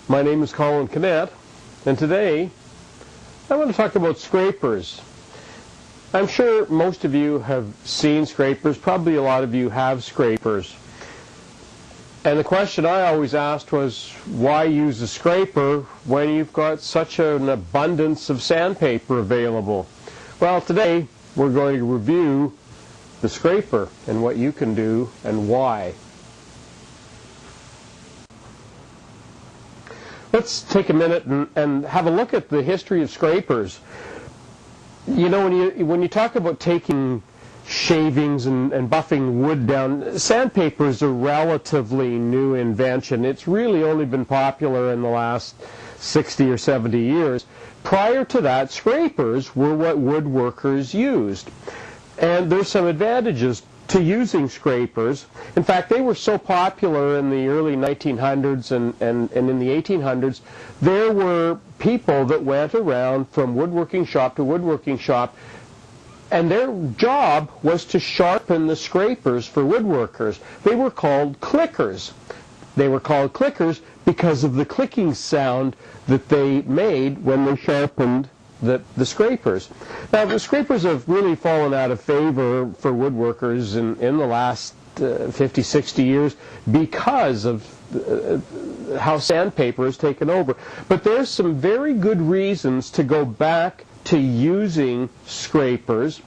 My name is Colin Canet, and today I want to talk about scrapers. I'm sure most of you have seen scrapers, probably a lot of you have scrapers. And the question I always asked was, why use a scraper when you've got such an abundance of sandpaper available? Well, today we're going to review the scraper and what you can do and why. Let's take a minute and have a look at the history of scrapers. You know, when you talk about taking shavings and buffing wood down, sandpaper is a relatively new invention. It's really only been popular in the last 60 or 70 years. Prior to that, scrapers were what woodworkers used. And there's some advantages to using scrapers. In fact, they were so popular in the early 1900s and in the 1800s, there were people that went around from woodworking shop to woodworking shop, and their job was to sharpen the scrapers for woodworkers. They were called clickers. They were called clickers because of the clicking sound that they made when they sharpened the scrapers. Now, the scrapers have really fallen out of favor for woodworkers in the last 50, 60 years because of how sandpaper has taken over. But there's some very good reasons to go back to using scrapers,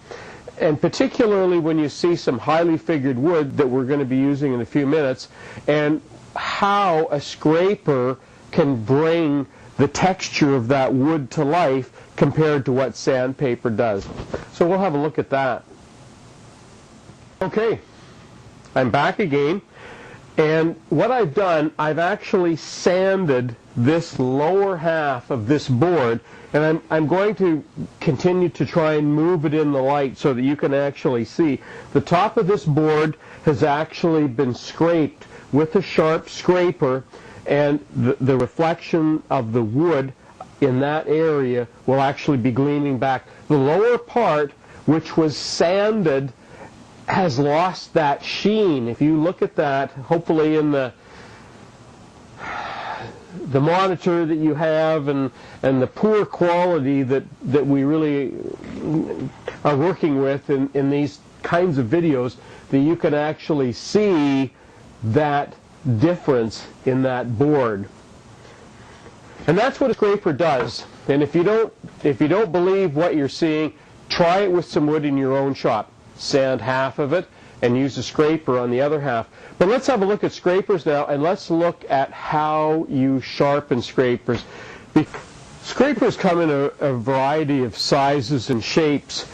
and particularly when you see some highly figured wood that we're going to be using in a few minutes, and how a scraper can bring the texture of that wood to life compared to what sandpaper does. So we'll have a look at that. Okay, I'm back again, and what I've done, I've actually sanded this lower half of this board, and I'm going to continue to try and move it in the light so that you can actually see. The top of this board has actually been scraped with a sharp scraper, and the reflection of the wood in that area will actually be gleaming back. The lower part, which was sanded, has lost that sheen. If you look at that, hopefully in the monitor that you have, and the poor quality that we really are working with in these kinds of videos, that you can actually see that difference in that board. And that's what a scraper does. And if you don't believe what you're seeing, try it with some wood in your own shop. Sand half of it and use a scraper on the other half. But let's have a look at scrapers now, and let's look at how you sharpen scrapers. Scrapers come in a variety of sizes and shapes.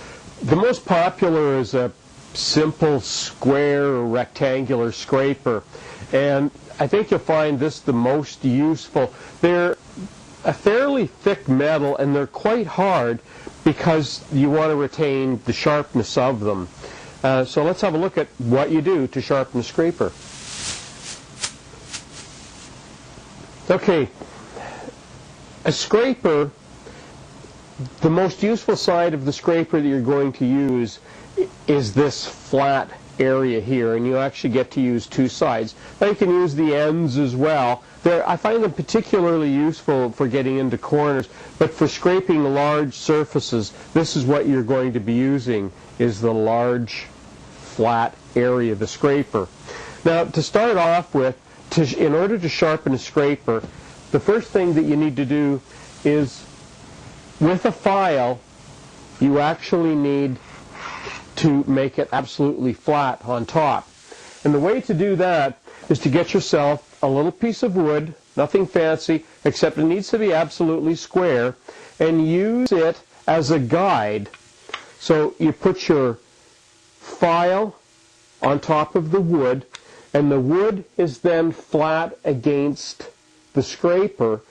The most popular is a simple square or rectangular scraper, and I think you'll find this the most useful. They're a fairly thick metal, and they're quite hard because you want to retain the sharpness of them. So let's have a look at what you do to sharpen a scraper. Okay, a scraper, the most useful side of the scraper that you're going to use is this flat area here, and you actually get to use two sides. Now you can use the ends as well. I find them particularly useful for getting into corners, but for scraping large surfaces, this is what you're going to be using, is the large flat area of the scraper. Now, to start off with, in order to sharpen a scraper, the first thing that you need to do is, with a file, you actually need to make it absolutely flat on top. And the way to do that is to get yourself a little piece of wood, nothing fancy, except it needs to be absolutely square, and use it as a guide. So you put your file on top of the wood, and the wood is then flat against the scraper,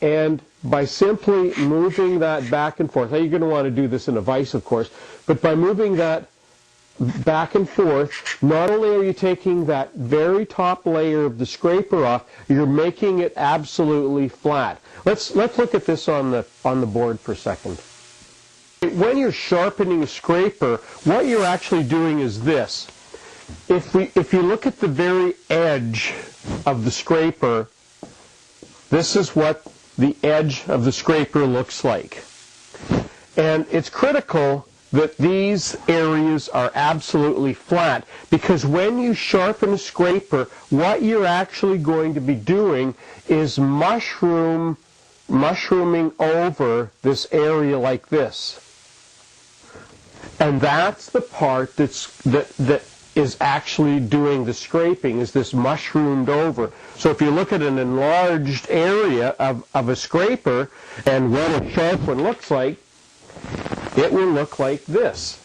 and by simply moving that back and forth, now you're going to want to do this in a vise, of course, but by moving that back and forth, not only are you taking that very top layer of the scraper off, you're making it absolutely flat. Let's look at this on the board for a second. When you're sharpening a scraper, what you're actually doing is this. If you look at the very edge of the scraper, this is what the edge of the scraper looks like. And it's critical that these areas are absolutely flat, because when you sharpen a scraper, what you're actually going to be doing is mushrooming over this area like this. And that's the part that is actually doing the scraping, is this mushroomed over. So if you look at an enlarged area of a scraper and what a sharp one looks like, it will look like this.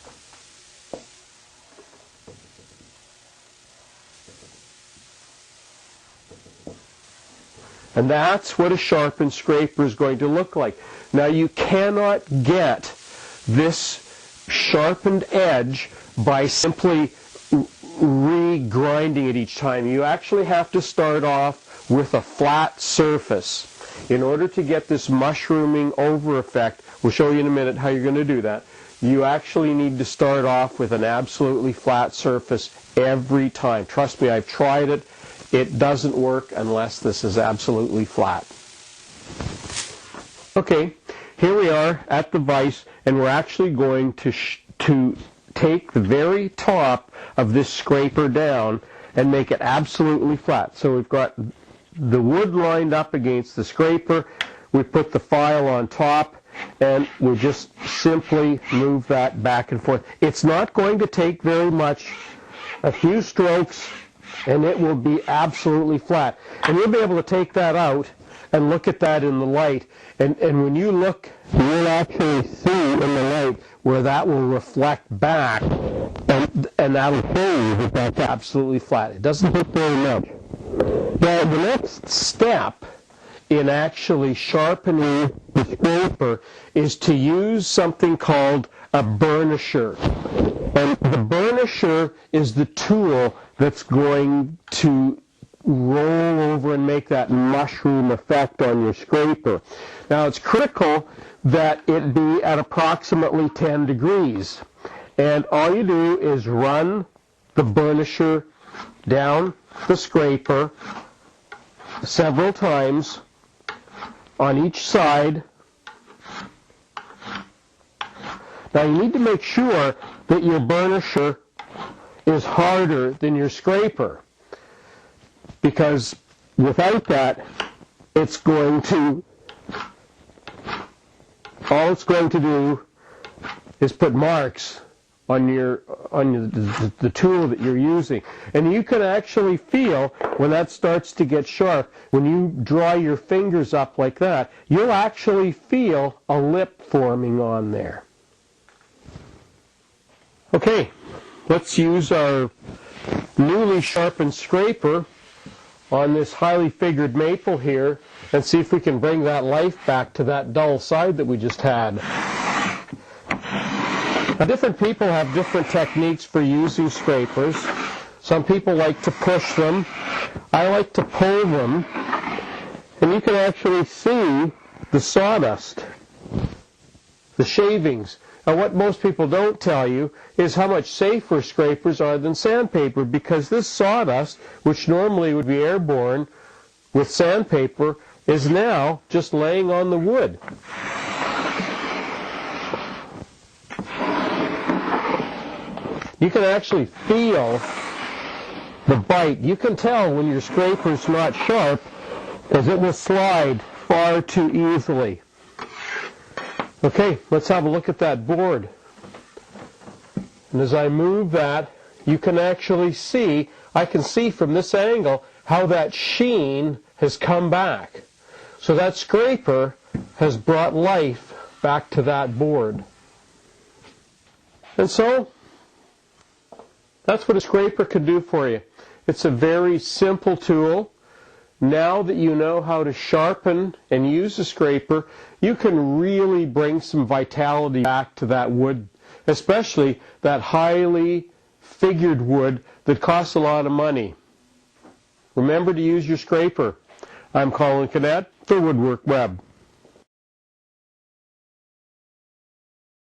And that's what a sharpened scraper is going to look like. Now you cannot get this sharpened edge by simply re-grinding it each time. You actually have to start off with a flat surface. In order to get this mushrooming over effect, we'll show you in a minute how you're going to do that, you actually need to start off with an absolutely flat surface every time. Trust me, I've tried it. It doesn't work unless this is absolutely flat. Okay, here we are at the vise, and we're actually going to take the very top of this scraper down and make it absolutely flat. So we've got the wood lined up against the scraper. We put the file on top, and we just simply move that back and forth. It's not going to take very much, a few strokes, and it will be absolutely flat. And you'll be able to take that out and look at that in the light. And when you look, you'll actually see in the light where that will reflect back, and that'll show you that that's absolutely flat. It doesn't take very much. Now, the next step in actually sharpening the scraper is to use something called a burnisher. And the burnisher is the tool that's going to roll over and make that mushroom effect on your scraper. Now, it's critical that it be at approximately 10 degrees. And all you do is run the burnisher down the scraper several times on each side. Now you need to make sure that your burnisher is harder than your scraper, because without that, all it's going to do is put marks on the tool that you're using. And you can actually feel when that starts to get sharp, when you draw your fingers up like that, you'll actually feel a lip forming on there. Okay, let's use our newly sharpened scraper on this highly figured maple here and see if we can bring that life back to that dull side that we just had. Now, different people have different techniques for using scrapers. Some people like to push them. I like to pull them. And you can actually see the sawdust, the shavings. Now, what most people don't tell you is how much safer scrapers are than sandpaper, because this sawdust, which normally would be airborne with sandpaper, is now just laying on the wood. You can actually feel the bite. You can tell when your scraper's not sharp, as it will slide far too easily. Okay, let's have a look at that board. And as I move that, you can actually see, I can see from this angle how that sheen has come back. So that scraper has brought life back to that board. And so, that's what a scraper can do for you. It's a very simple tool. Now that you know how to sharpen and use a scraper, you can really bring some vitality back to that wood, especially that highly figured wood that costs a lot of money. Remember to use your scraper. I'm Colin Cadet for Woodwork Web.